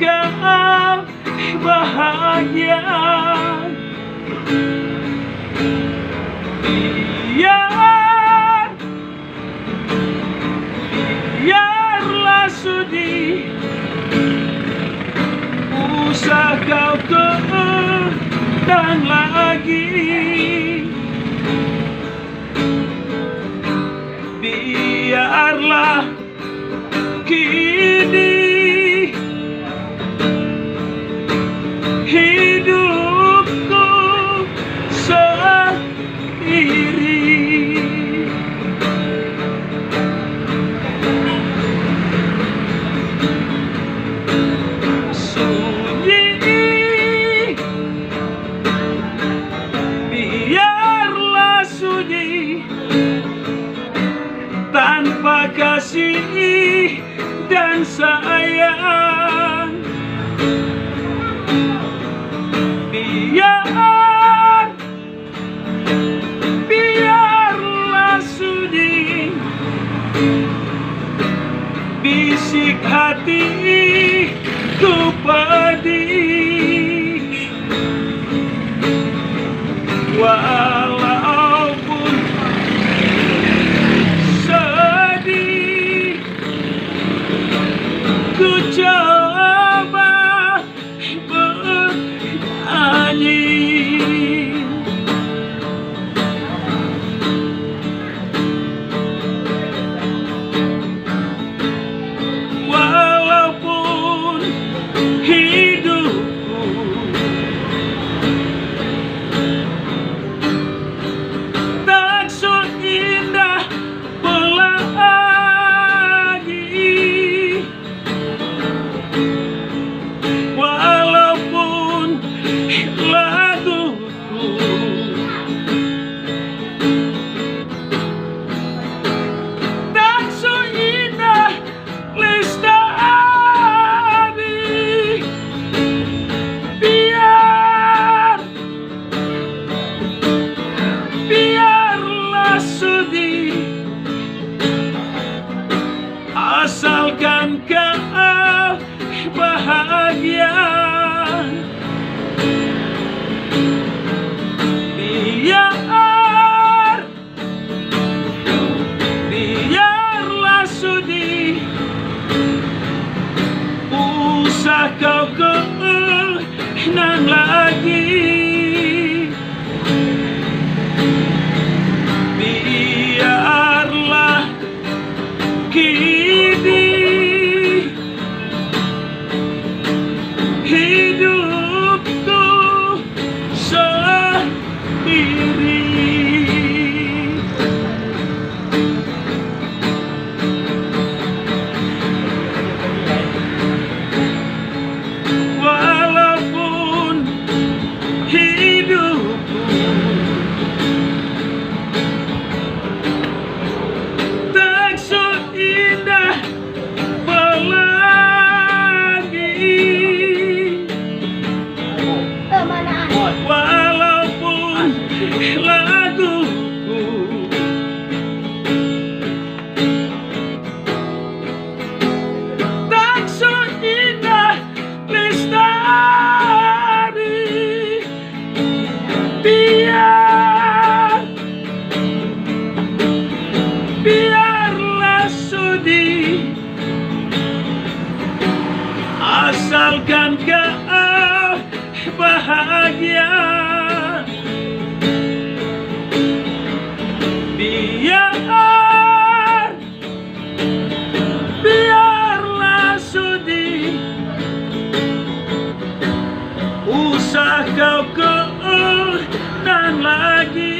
kau bahagia. Biarlah sudi usah kau terulang lagi. Biarlah kini hidupku sendiri. Sunyi, biarlah sunyi tanpa kasih dan sayang. Biarlah sunyi bisik hatiku pedih. Walaupun sedih, ku coba bernyanyi. Walaupun hidupku tak seindah pelangi, walaupun laguku tak seindah Lestari. Biarlah sedih, asalkan kau bahagia. Biarlah sedih, usah kau kenang lagi. Biarlah kini hidupku sendiri. Walaupun hidupku tak seindah pelangi, walaupun laguku tak seindah Lestari. Biarlah sedih, asalkan kau bahagia. Biarlah sedih, usah kau kenang lagi.